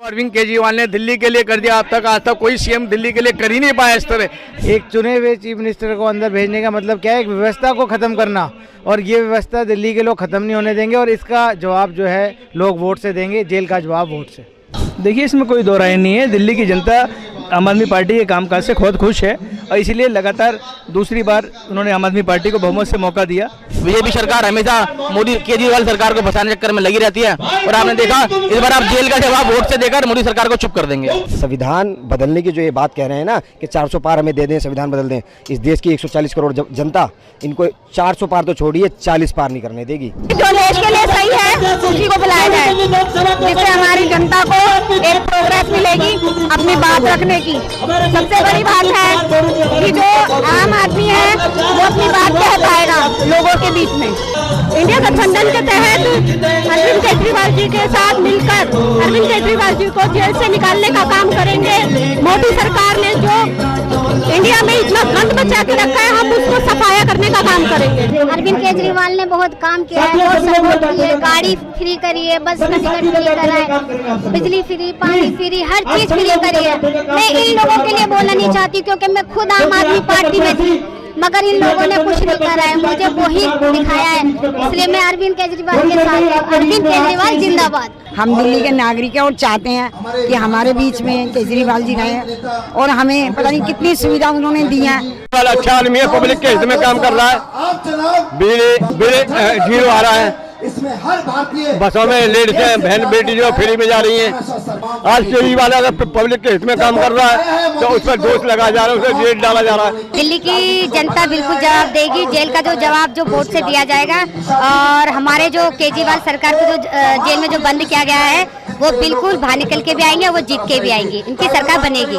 अरविंद केजरीवाल ने दिल्ली के लिए कर दिया, अब तक आज तक कोई सीएम दिल्ली के लिए कर ही नहीं पाया इस तरह। एक चुने हुए चीफ मिनिस्टर को अंदर भेजने का मतलब क्या है? एक व्यवस्था को ख़त्म करना, और ये व्यवस्था दिल्ली के लोग ख़त्म नहीं होने देंगे और इसका जवाब जो है लोग वोट से देंगे, जेल का जवाब वोट से। देखिए, इसमें कोई दो राय नहीं है। दिल्ली की जनता आम आदमी पार्टी के कामकाज से बहुत खुश है और इसीलिए लगातार दूसरी बार उन्होंने आम आदमी पार्टी को बहुमत से मौका दिया। बीजेपी सरकार हमेशा मोदी केजरीवाल सरकार को फंसाने चक्कर में लगी रहती है और आपने देखा इस बार आप जेल का जवाब वोट से देकर मोदी सरकार को चुप कर देंगे। संविधान बदलने की जो ये बात कह रहे हैं ना कि 400 पार हमें दे दें, संविधान बदल दें, इस देश की 140 करोड़ जनता इनको 400 पार तो छोड़िए 40 पार नहीं करने देगी। जो देश के लिए सही है उसी को बुलाया जाए, जिससे हमारी जनता को एक प्रोग्रेस मिलेगी अपनी बात रखने की। सबसे बड़ी बात है कि जो आम आदमी है वो अपनी बात कह पाएगा लोगों के बीच में। इंडिया गठबंधन के तहत अरविंद केजरीवाल जी के साथ मिलकर अरविंद केजरीवाल जी को जेल से निकालने का काम करेंगे। मोदी सरकार ने जो इंडिया में इतना गंद बचा के रखा है, हम उसको सफाया करने का काम करेंगे। अरविंद केजरीवाल ने बहुत काम किया है, बहुत सपोर्ट किए, गाड़ी फ्री करी है, बस का टिकट फ्री कराए, बिजली फ्री, पानी फ्री, हर चीज फ्री करी है। मैं इन लोगों के लिए बोलना नहीं चाहती क्योंकि मैं खुद आम आदमी पार्टी में थी, मगर इन लोगों ने कुछ नहीं करा है, मुझे वही दिखाया है, इसलिए मैं अरविंद केजरीवाल के साथ हूं। अरविंद केजरीवाल जिंदाबाद। हम दिल्ली के नागरिक हैं और चाहते हैं कि हमारे बीच में केजरीवाल जी रहे और हमें पता नहीं कितनी सुविधा उन्होंने दी है। अच्छा आदमी है, पब्लिक के हित में काम कर रहा है, बिजली जीरो आ रहा है, इसमें हर भारतीय बसों में लेडीज बहन बेटी जो फ्री में जा रही हैं। आज केजरीवाल अगर पब्लिक के हित में काम कर रहा है तो उस पर दोष लगाया जा रहा है, उसे जेल डाला जा रहा है। दिल्ली की जनता बिल्कुल जवाब देगी, जेल का जो जवाब जो वोट से दिया जाएगा। और हमारे जो केजरीवाल सरकार को जो जेल में जो बंद किया गया है वो बिल्कुल बाहर निकल के भी आएंगे, वो जीत के भी आएंगे, इनकी सरकार बनेगी।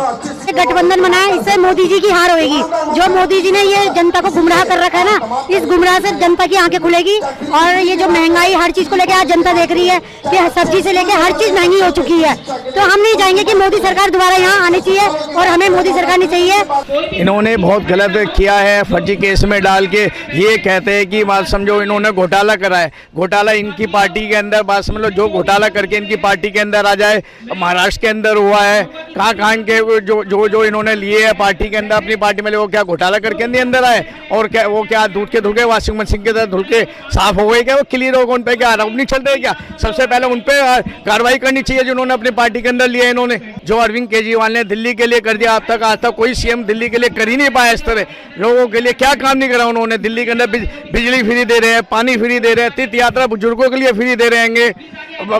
गठबंधन बनाया, इससे मोदी जी की हार होगी। जो मोदी जी ने ये जनता को गुमराह कर रखा है ना, इस गुमराह से जनता की आंखें खुलेगी। और ये जो महंगाई हर चीज को लेकर आज जनता देख रही है कि सब्जी से लेकर हर चीज महंगी हो चुकी है, तो हम नहीं चाहेंगे कि मोदी सरकार दोबारा यहाँ आनी चाहिए और हमें मोदी सरकार नहीं चाहिए। इन्होंने बहुत गलत किया है, फर्जी केस में डाल के ये कहते हैं कि बात समझो इन्होंने घोटाला करा है। घोटाला इनकी पार्टी के अंदर, बात समझ लो, जो घोटाला करके इनकी पार्टी के अंदर आ जाए, महाराष्ट्र के अंदर हुआ है, कहाँ के जो इन्होंने लिए है पार्टी के अंदर, अपनी पार्टी में वो क्या घोटाला करके अंदर आए और क्या वो क्या दूध के धुल वाशिंग मशीन के तरह धुल के साफ हो गए क्या? वो क्लियर हो गए, उन पे क्या आरोप नहीं चल रहे क्या? सबसे पहले उन पे कार्रवाई करनी चाहिए जिन्होंने अपनी पार्टी के अंदर लिया। इन्होंने जो अरविंद केजरीवाल ने दिल्ली के लिए कर दिया, अब तक आज तक कोई सीएम दिल्ली के लिए कर ही नहीं पाया इस तरह। लोगों के लिए क्या काम नहीं करा उन्होंने? दिल्ली के अंदर बिजली फ्री दे रहे हैं, पानी फ्री दे रहे हैं, तीर्थ यात्रा बुजुर्गों के लिए फ्री दे रहेंगे,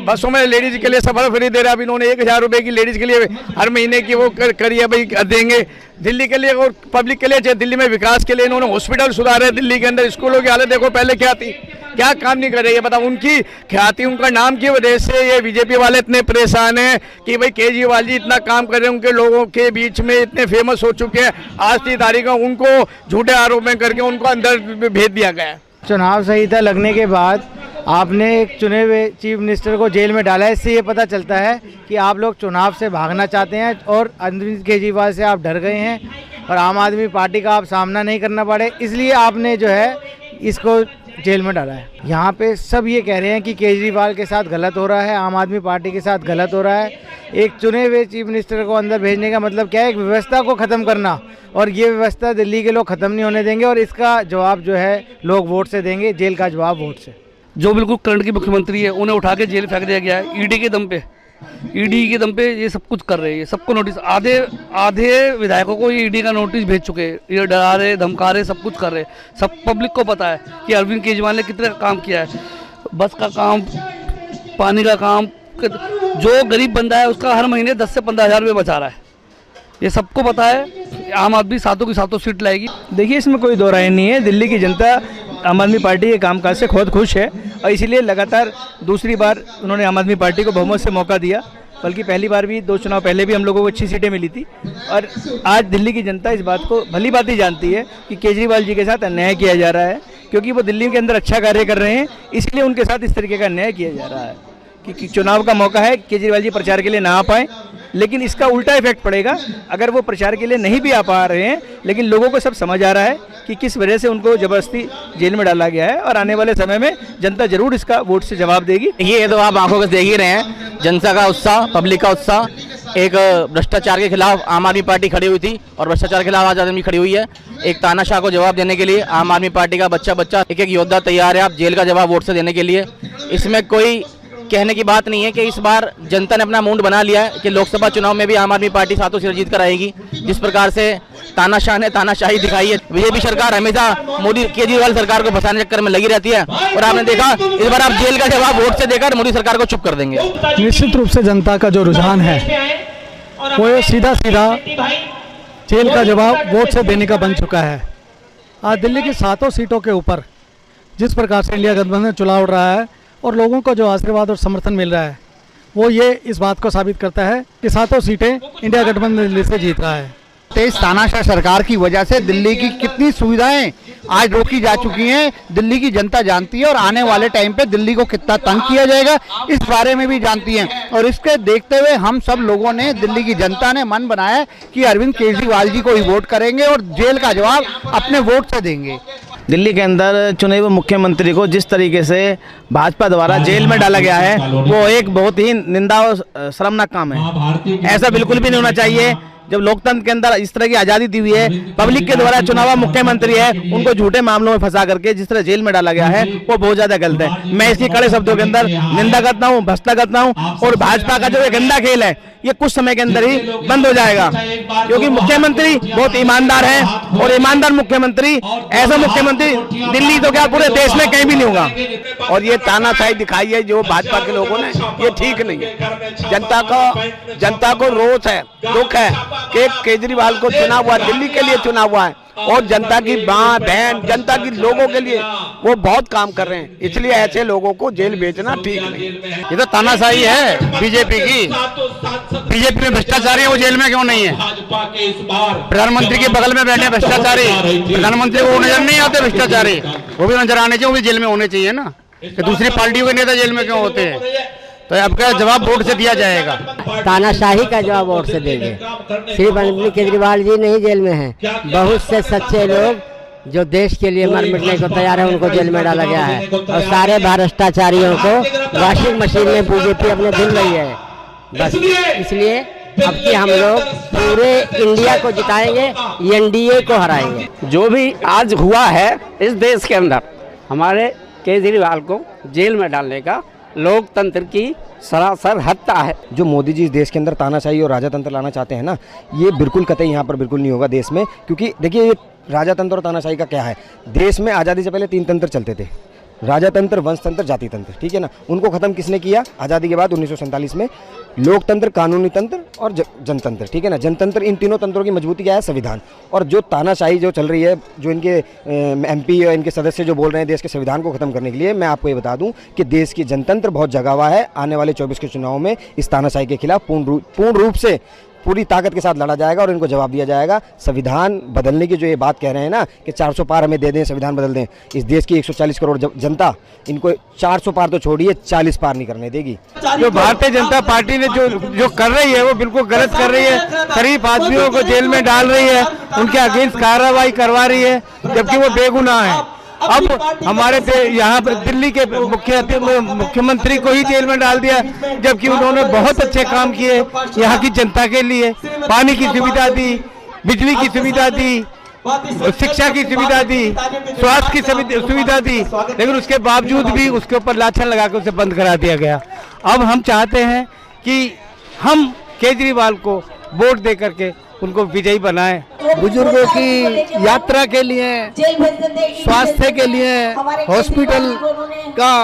बसों में लेडीज के लिए सफर फ्री दे रहे हैं। अब इन्होंने 1000 रुपये की लेडीज के लिए हर महीने की वो करी है, भाई देंगे दिल्ली के लिए और पब्लिक के लिए। दिल्ली में विकास के लिए इन्होंने हॉस्पिटल सुधारे, दिल्ली के अंदर स्कूलों की हालत देखो पहले क्या थी, क्या काम नहीं कर रही है बताओ। उनकी ख्याति, उनका नाम की वजह से ये बीजेपी वाले इतने परेशान हैं कि भाई केजरीवाल जी इतना काम कर रहे हैं, उनके लोगों के बीच में इतने फेमस हो चुके हैं। आज की तारीख में उनको झूठे आरोप में करके उनको अंदर भेज दिया गया है। चुनाव संहिता लगने के बाद आपने एक चुने हुए चीफ मिनिस्टर को जेल में डाला है, इससे ये पता चलता है कि आप लोग चुनाव से भागना चाहते हैं और अरविंद केजरीवाल से आप डर गए हैं और आम आदमी पार्टी का आप सामना नहीं करना पड़े, इसलिए आपने जो है इसको जेल में डाला है। यहाँ पे सब ये कह रहे हैं कि केजरीवाल के साथ गलत हो रहा है, आम आदमी पार्टी के साथ गलत हो रहा है। एक चुने हुए चीफ मिनिस्टर को अंदर भेजने का मतलब क्या है? एक व्यवस्था को ख़त्म करना, और ये व्यवस्था दिल्ली के लोग ख़त्म नहीं होने देंगे और इसका जवाब जो है लोग वोट से देंगे, जेल का जवाब वोट से। जो बिल्कुल करंट की मुख्यमंत्री है उन्हें उठा के जेल फेंक दिया गया है ईडी के दम पे ये सब कुछ कर रहे हैं। सबको नोटिस, आधे विधायकों को ये ईडी का नोटिस भेज चुके हैं, ये डरा रहे, धमका रहे, सब कुछ कर रहे हैं। सब पब्लिक को पता है कि अरविंद केजरीवाल ने कितना काम किया है, बस का काम, पानी का काम, जो गरीब बंदा है उसका हर महीने 10 से 15 हज़ार रुपये बचा रहा है, ये सबको पता है। आम आदमी सातों की सातों सीट लाएगी। देखिए, इसमें कोई दो राय नहीं है। दिल्ली की जनता आम आदमी पार्टी के कामकाज से बहुत खुश है और इसीलिए लगातार दूसरी बार उन्होंने आम आदमी पार्टी को बहुमत से मौका दिया। बल्कि पहली बार भी 2 चुनाव पहले भी हम लोगों को अच्छी सीटें मिली थी और आज दिल्ली की जनता इस बात को भली भांति जानती है कि केजरीवाल जी के साथ अन्याय किया जा रहा है, क्योंकि वो दिल्ली के अंदर अच्छा कार्य कर रहे हैं, इसलिए उनके साथ इस तरीके का अन्याय किया जा रहा है कि चुनाव का मौका है, केजरीवाल जी प्रचार के लिए ना आ पाएँ लेकिन इसका उल्टा इफेक्ट पड़ेगा अगर वो प्रचार के लिए नहीं भी आ पा रहे हैं, लेकिन लोगों को सब समझ आ रहा है कि किस वजह से उनको ज़बरदस्ती जेल में डाला गया है और आने वाले समय में जनता जरूर इसका वोट से जवाब देगी। ये तो आप आंखों से देख ही रहे हैं, जनता का उत्साह, पब्लिक का उत्साह। एक भ्रष्टाचार के खिलाफ आम आदमी पार्टी खड़ी हुई थी और भ्रष्टाचार के खिलाफ आज आदमी खड़ी हुई है। एक तानाशाह को जवाब देने के लिए आम आदमी पार्टी का बच्चा एक योद्धा तैयार है आप जेल का जवाब वोट से देने के लिए। इसमें कोई कहने की बात नहीं है कि इस बार जनता ने अपना मूड बना लिया है कि लोकसभा चुनाव में भी आम आदमी पार्टी सातों सीट जीत कर आएगी। जिस प्रकार से तानाशाह ने तानाशाही दिखाई है, बीजेपी सरकार हमेशा मोदी केजरीवाल सरकार को फंसाने चक्कर में लगी रहती है और आपने देखा इस बार आप जेल का जवाब वोट से देकर मोदी सरकार को चुप कर देंगे। निश्चित रूप से जनता का जो रुझान है वो सीधा जेल का जवाब वोट से देने का बन चुका है। आज दिल्ली की 7 सीटों के ऊपर जिस प्रकार से इंडिया गठबंधन चुनाव लड़ रहा है और लोगों को जो आशीर्वाद और समर्थन मिल रहा है वो ये इस बात को साबित करता है कि 7 सीटें इंडिया गठबंधन दिल्ली से जीत रहा है। तेज तानाशाह सरकार की वजह से दिल्ली की कितनी सुविधाएं आज रोकी जा चुकी हैं, दिल्ली की जनता जानती है और आने वाले टाइम पे दिल्ली को कितना तंग किया जाएगा इस बारे में भी जानती है। और इसके देखते हुए हम सब लोगों ने, दिल्ली की जनता ने मन बनाया कि अरविंद केजरीवाल जी को ही वोट करेंगे और जेल का जवाब अपने वोट से देंगे। दिल्ली के अंदर चुने हुए मुख्यमंत्री को जिस तरीके से भाजपा द्वारा जेल में डाला गया है वो एक बहुत ही निंदा और शर्मनाक काम है। ऐसा बिल्कुल भी नहीं होना चाहिए। जब लोकतंत्र के अंदर इस तरह की आज़ादी दी हुई है, पब्लिक के द्वारा चुनावा मुख्यमंत्री है, उनको झूठे मामलों में फंसा करके जिस तरह जेल में डाला गया है वो बहुत ज़्यादा गलत है। मैं इसकी कड़े शब्दों के अंदर निंदा करता हूँ, भ्रष्टा करता हूँ और भाजपा का जो ये गंदा खेल है ये कुछ समय के अंदर ही बंद हो जाएगा, क्योंकि मुख्यमंत्री बहुत ईमानदार है और ईमानदार मुख्यमंत्री, ऐसा मुख्यमंत्री दिल्ली तो क्या पूरे देश में कहीं भी नहीं होगा। और ये तानाशाही दिखाई है जो भाजपा के लोगों ने, ये ठीक नहीं है। जनता को रोष है, दुख है कि केजरीवाल को चुना हुआ, दिल्ली के लिए चुना हुआ है और जनता की मां बहन, जनता की लोगों के लिए वो बहुत काम कर रहे हैं, इसलिए ऐसे लोगों को जेल भेजना ठीक नहीं। ये तो तानाशाही है बीजेपी की। बीजेपी में भ्रष्टाचारी है, वो जेल में क्यों नहीं है? प्रधानमंत्री के बगल में बैठे भ्रष्टाचारी, प्रधानमंत्री को नजर नहीं आते भ्रष्टाचारी, वो भी नजर आने चाहिए, वो भी जेल में होने चाहिए ना। कि दूसरी पार्टियों के नेता जेल में क्यों होते हैं? तो आपका जवाब वोट से दिया जाएगा। तानाशाही का जवाब वोट से देंगे। सिर्फ अरविंद केजरीवाल जी नहीं जेल में हैं, बहुत से सच्चे लोग जो देश के लिए मर मिटने को तैयार है उनको जेल में डाला गया है और सारे भ्रष्टाचारियों को वॉशिंग मशीन में बीजेपी अपने धुल रही है। बस इसलिए अब कि हम लोग पूरे इंडिया को जिताएंगे, एनडीए को हराएंगे। जो भी आज हुआ है इस देश के अंदर, हमारे केजरीवाल को जेल में डालने का लोकतंत्र की सरासर हत्या है। जो मोदी जी इस देश के अंदर तानाशाही और राजातंत्र लाना चाहते हैं ना, ये बिल्कुल कतई यहाँ पर बिल्कुल नहीं होगा देश में। क्योंकि देखिए ये राजातंत्र और तानाशाही का क्या है, देश में आज़ादी से पहले 3 तंत्र चलते थे, राजातंत्र, वंशतंत्र, जाति तंत्र, ठीक है ना। उनको ख़त्म किसने किया आज़ादी के बाद 1947 में? लोकतंत्र, कानूनी तंत्र और जनतंत्र, ठीक है ना। जनतंत्र, इन तीनों तंत्रों की मजबूती क्या है? संविधान। और जो तानाशाही जो चल रही है, जो इनके एमपी और इनके सदस्य जो बोल रहे हैं देश के संविधान को ख़त्म करने के लिए, मैं आपको ये बता दूं कि देश की जनतंत्र बहुत जगा हुआ है। आने वाले 24 के चुनाव में इस तानाशाही के खिलाफ पूर्ण रूप से पूरी ताकत के साथ लड़ा जाएगा और इनको जवाब दिया जाएगा। संविधान बदलने की जो ये बात कह रहे हैं ना कि 400 पार हमें दे दें, संविधान बदल दें, इस देश की 140 करोड़ जनता इनको 400 पार तो छोड़िए 40 पार नहीं करने देगी। जो भारतीय जनता पार्टी ने जो कर रही है वो बिल्कुल गलत कर रही है। शरीफ आदमियों को जेल में डाल रही है, उनके अगेंस्ट कार्रवाई करवा रही है, जबकि वो बेगुनाह है। अब हमारे यहाँ पर दिल्ली के मुख्यमंत्री को ही जेल में डाल दिया, जबकि उन्होंने बहुत अच्छे काम किए यहाँ की जनता के लिए। पानी की सुविधा दी, बिजली की सुविधा दी, शिक्षा की सुविधा दी, स्वास्थ्य की सुविधा दी, लेकिन उसके बावजूद भी उसके ऊपर लाछन लगाकर उसे बंद करा दिया गया। अब हम चाहते हैं कि हम केजरीवाल को वोट दे करके उनको विजयी बनाएं। बुजुर्गों की यात्रा के लिए, स्वास्थ्य के लिए, हॉस्पिटल का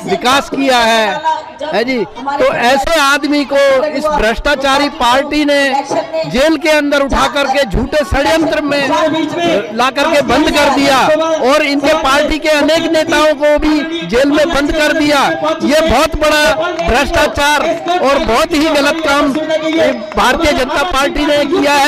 विकास किया है जी। तो ऐसे आदमी को इस भ्रष्टाचारी पार्टी ने जेल के अंदर उठा करके झूठे षड्यंत्र में ला करके बंद कर दिया और इनके पार्टी के अनेक नेताओं को भी जेल में बंद कर दिया। ये बहुत बड़ा भ्रष्टाचार और बहुत ही गलत काम भारतीय जनता पार्टी ने किया है।